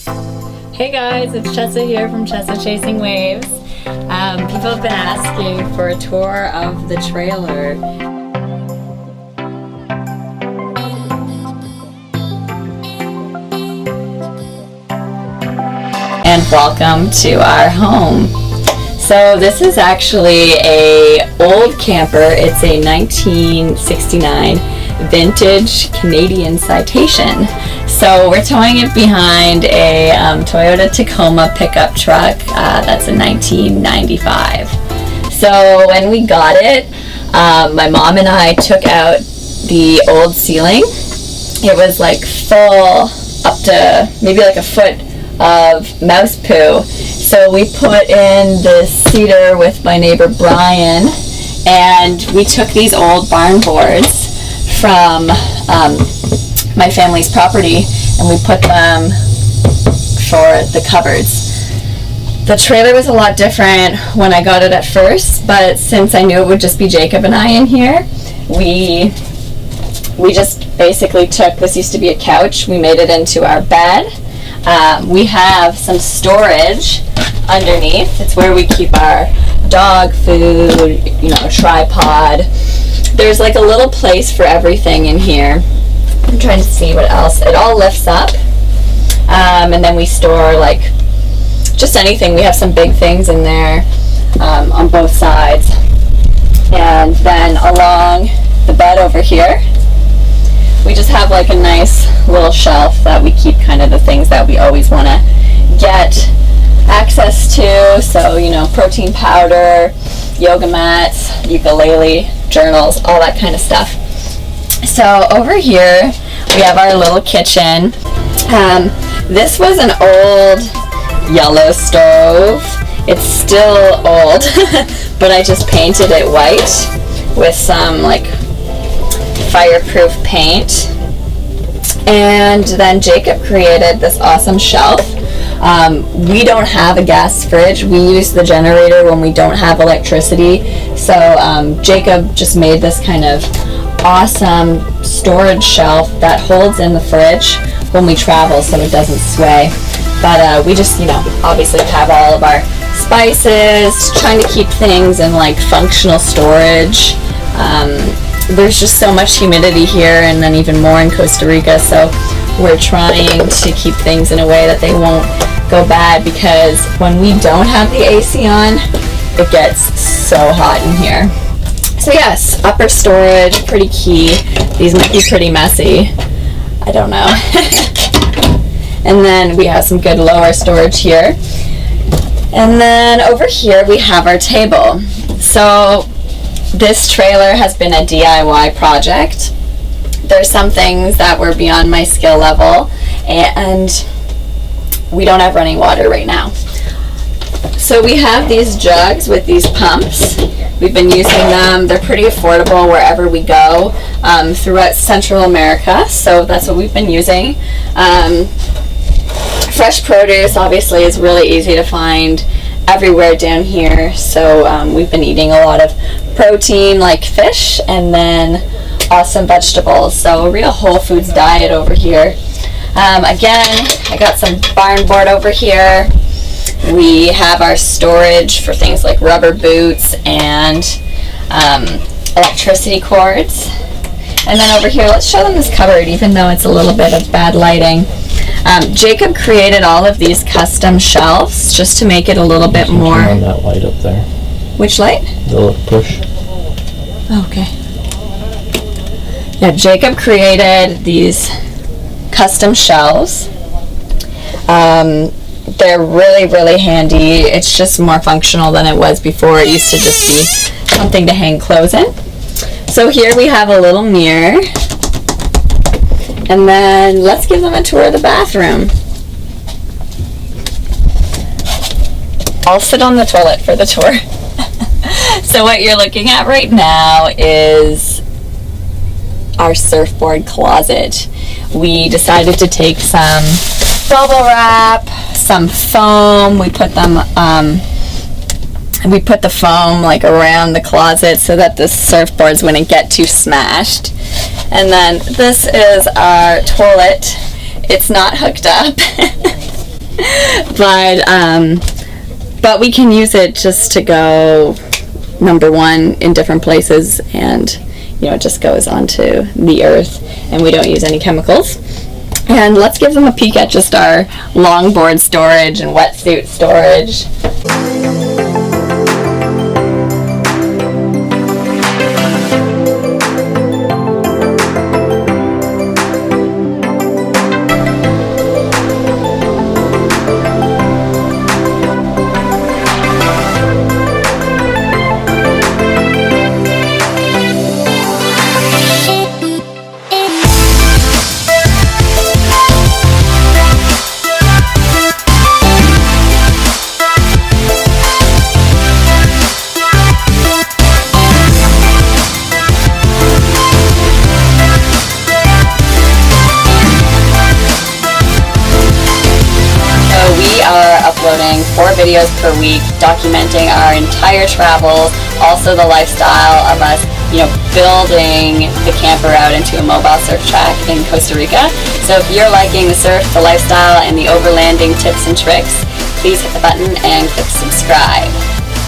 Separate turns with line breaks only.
Hey guys, it's Chessa here from Chessa Chasing Waves. People have been asking for a tour of the trailer. And welcome to our home. So this is actually a old camper. It's a 1969 vintage Canadian Citation. So we're towing it behind a Toyota Tacoma pickup truck that's a 1995. So when we got it, my mom and I took out the old ceiling. It was like full up to maybe like a foot of mouse poo. So we put in this cedar with my neighbor Brian, and we took these old barn boards from my family's property and we put them for the cupboards. The trailer was a lot different when I got it at first, but since I knew it would just be Jacob and I in here, we just basically took, this used to be a couch, we made it into our bed. We have some storage underneath. It's where we keep our dog food, tripod. There's like a little place for everything in here. I'm trying to see what else. It all lifts up. And then we store like just anything. We have some big things in there on both sides. And then along the bed over here, we just have like a nice little shelf that we keep kind of the things that we always want to get access to. So, protein powder, yoga mats, ukulele, journals, all that kind of stuff. So over here we have our little kitchen. This was an old yellow stove. It's still old, but I just painted it white with some like fireproof paint. And then Jacob created this awesome shelf. We don't have a gas fridge. We use the generator when we don't have electricity. So Jacob just made this kind of awesome storage shelf that holds in the fridge when we travel so it doesn't sway. But we just, obviously have all of our spices, trying to keep things in like functional storage. There's just so much humidity here, and then even more in Costa Rica, so we're trying to keep things in a way that they won't go bad, because when we don't have the AC on, it gets so hot in here. So yes, upper storage, pretty key. These might be pretty messy. I don't know. And then we have some good lower storage here. And then over here we have our table. So this trailer has been a DIY project. There's some things that were beyond my skill level, and we don't have running water right now. So we have these jugs with these pumps. We've been using them. They're pretty affordable wherever we go throughout Central America, so that's what we've been using. Fresh produce obviously is really easy to find everywhere down here, so we've been eating a lot of protein like fish, and then awesome vegetables, so a real whole foods diet over here. Again, I got some barn board over here. We have our storage for things like rubber boots and electricity cords. And then over here, let's show them this cupboard, even though it's a little bit of bad lighting. Jacob created all of these custom shelves just to make it a little bit more.
Turn on that light up there.
Which light?
The little push.
Okay. Yeah, Jacob created these custom shelves. They're really, really handy. It's just more functional than it was before. It used to just be something to hang clothes in. So here we have a little mirror. And then let's give them a tour of the bathroom. I'll sit on the toilet for the tour. So what you're looking at right now is our surfboard closet. We decided to take some bubble wrap, some foam. We put the foam like around the closet so that the surfboards wouldn't get too smashed. And then this is our toilet. It's not hooked up. But we can use it just to go, number one, in different places, and it just goes onto the earth, and we don't use any chemicals. And let's give them a peek at just our longboard storage and wetsuit storage. Uploading 4 videos per week documenting our entire travels, also the lifestyle of us, building the camper out into a mobile surf track in Costa Rica. So if you're liking the surf, the lifestyle, and the overlanding tips and tricks, please hit the button and click subscribe.